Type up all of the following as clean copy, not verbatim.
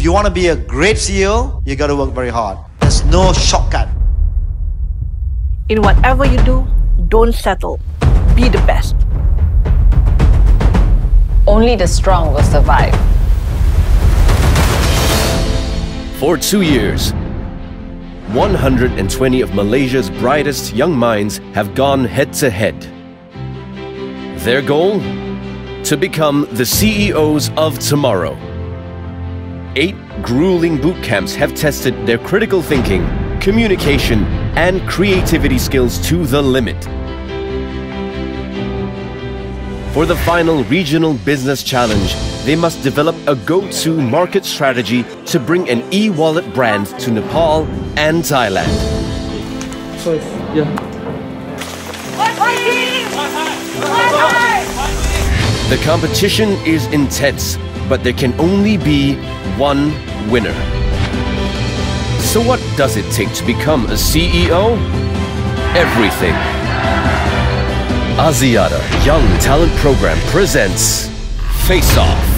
If you want to be a great CEO, you got to work very hard. There's no shortcut. In whatever you do, don't settle. Be the best. Only the strong will survive. For 2 years, 120 of Malaysia's brightest young minds have gone head-to-head. Their goal? To become the CEOs of tomorrow. 8 grueling boot camps have tested their critical thinking, communication, and creativity skills to the limit. For the final regional business challenge, they must develop a go-to market strategy to bring an e-wallet brand to Nepal and Thailand. The competition is intense, but there can only be one winner. So what does it take to become a CEO? Everything. Axiata Young Talent Program presents FACEOFF.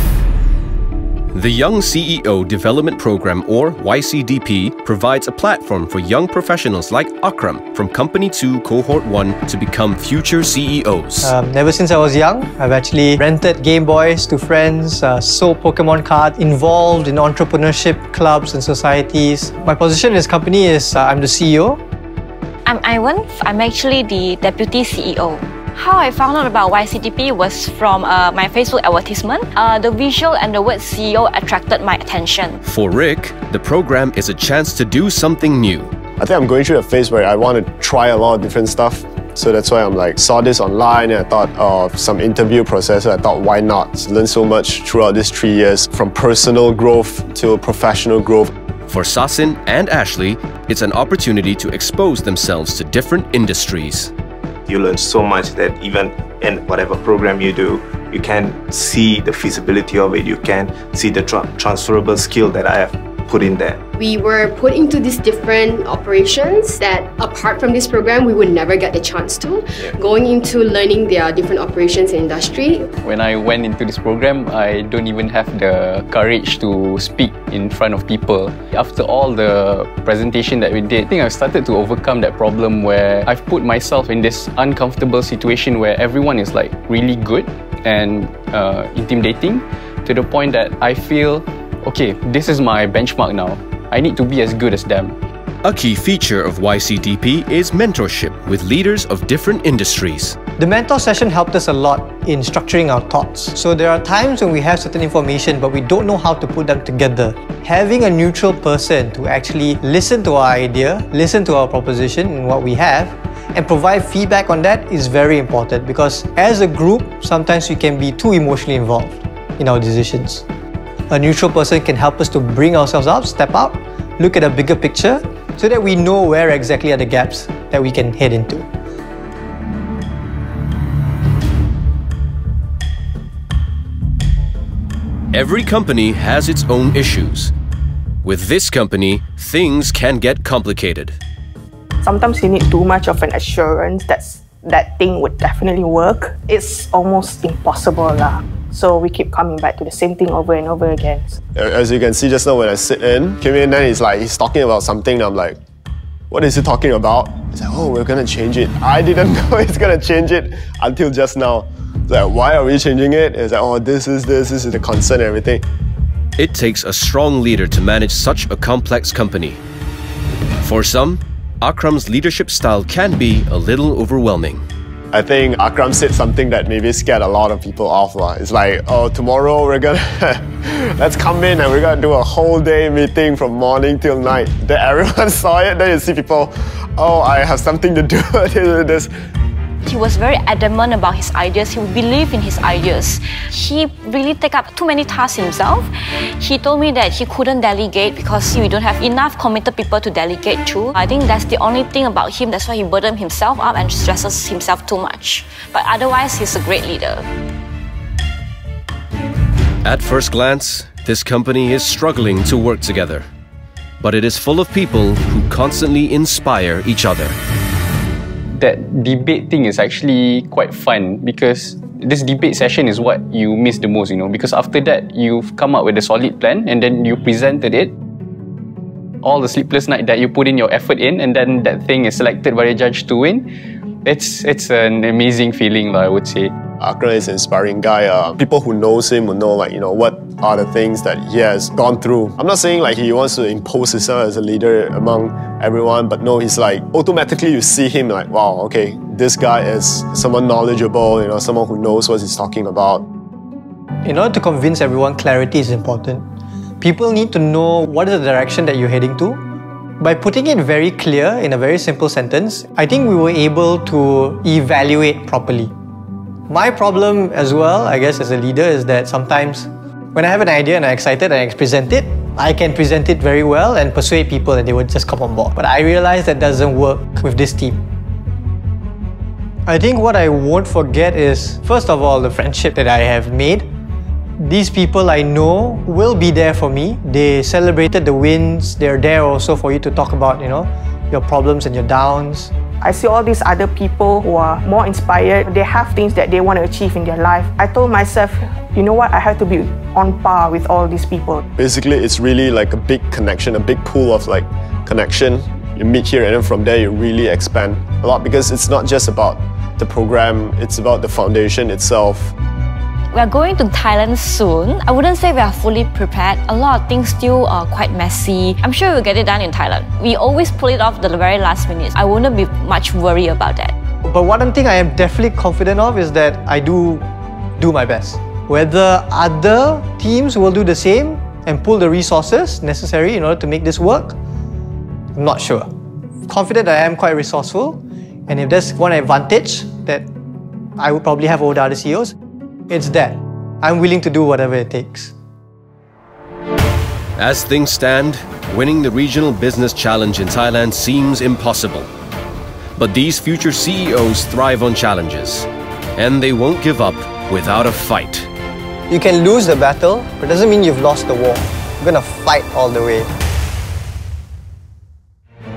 The Young CEO Development Program, or YCDP, provides a platform for young professionals like Akram from Company 2 Cohort 1 to become future CEOs. Ever since I was young, I've actually rented Game Boys to friends, sold Pokemon cards, involved in entrepreneurship clubs and societies. My position in this company is I'm the CEO. I'm Ivan. I'm actually the Deputy CEO. How I found out about YCDP was from my Facebook advertisement. The visual and the word CEO attracted my attention. For Rick, the program is a chance to do something new. I think I'm going through a phase where I want to try a lot of different stuff. So that's why I'm like, saw this online and I thought of some interview process. I thought, why not? Learn so much throughout these 3 years, from personal growth to professional growth. For Sasin and Ashley, it's an opportunity to expose themselves to different industries. You learn so much that even in whatever program you do, you can see the feasibility of it. You can see the transferable skill that I have put in there. We were put into these different operations that, apart from this program, we would never get the chance to. Going into learning their different operations in industry. When I went into this program, I don't even have the courage to speak in front of people. After all the presentation that we did, I think I've started to overcome that problem where I've put myself in this uncomfortable situation where everyone is like really good and intimidating, to the point that I feel, okay, this is my benchmark now. I need to be as good as them. A key feature of YCDP is mentorship with leaders of different industries. The mentor session helped us a lot in structuring our thoughts. So there are times when we have certain information but we don't know how to put them together. Having a neutral person to actually listen to our idea, listen to our proposition and what we have, and provide feedback on that is very important, because as a group, sometimes we can be too emotionally involved in our decisions. A neutral person can help us to bring ourselves out, step out, look at a bigger picture, so that we know where exactly are the gaps that we can head into. Every company has its own issues. With this company, things can get complicated. Sometimes you need too much of an assurance that thing would definitely work. It's almost impossible lah. So we keep coming back to the same thing over and over again. As you can see just now when I sit in, came in, then he's talking about something and I'm like, what is he talking about? He's like, oh, we're gonna change it. I didn't know he's gonna change it until just now. It's like, why are we changing it? It's like, oh, this is the concern and everything. It takes a strong leader to manage such a complex company. For some, Akram's leadership style can be a little overwhelming. I think Akram said something that maybe scared a lot of people off. It's like, oh, tomorrow we're gonna, let's come in and we're gonna do a whole day meeting from morning till night. Then everyone saw it, then you see people, oh, I have something to do with this. He was very adamant about his ideas. He would believe in his ideas. He really take up too many tasks himself. He told me that he couldn't delegate because we don't have enough committed people to delegate to. I think that's the only thing about him. That's why he burdened himself up and stresses himself too much. But otherwise, he's a great leader. At first glance, this company is struggling to work together. But it is full of people who constantly inspire each other. That debate thing is actually quite fun because this debate session is what you miss the most, because after that, you've come up with a solid plan and then you presented it. All the sleepless night that you put in your effort in, and then that thing is selected by the judge to win. It's an amazing feeling, I would say. Akram is an inspiring guy. People who knows him will know, what are the things that he has gone through. I'm not saying he wants to impose himself as a leader among everyone, but no, he's automatically you see him wow, okay, this guy is someone knowledgeable, someone who knows what he's talking about. In order to convince everyone, clarity is important. People need to know what is the direction that you're heading to. By putting it very clear in a very simple sentence, I think we were able to evaluate properly. My problem as well, I guess, as a leader is that sometimes when I have an idea and I'm excited and I present it, I can present it very well and persuade people and they would just come on board. But I realize that doesn't work with this team. I think what I won't forget is, first of all, the friendship that I have made. These people I know will be there for me. They celebrated the wins. They're there also for you to talk about, your problems and your downs. I see all these other people who are more inspired. They have things that they want to achieve in their life. I told myself, you know what, I have to be on par with all these people. Basically, it's really a big connection, a big pool of connection. You meet here and then from there you really expand a lot because it's not just about the program, it's about the foundation itself. We are going to Thailand soon. I wouldn't say we are fully prepared. A lot of things still are quite messy. I'm sure we'll get it done in Thailand. We always pull it off the very last minute. I wouldn't be much worried about that. But one thing I am definitely confident of is that I do my best. Whether other teams will do the same and pull the resources necessary in order to make this work, I'm not sure. Confident I am quite resourceful, and if there's one advantage that I would probably have over the other CEOs, it's that I'm willing to do whatever it takes. As things stand, winning the Regional Business Challenge in Thailand seems impossible. But these future CEOs thrive on challenges, and they won't give up without a fight. You can lose the battle, but it doesn't mean you've lost the war. You're gonna fight all the way.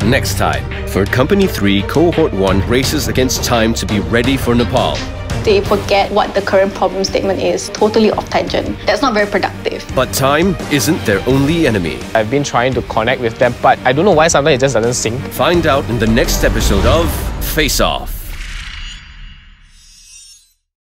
Next time, for Company 3, Cohort 1 races against time to be ready for Nepal. They forget what the current problem statement is, totally off tangent. That's not very productive. But time isn't their only enemy. I've been trying to connect with them, but I don't know why sometimes it just doesn't sync. Find out in the next episode of Face Off.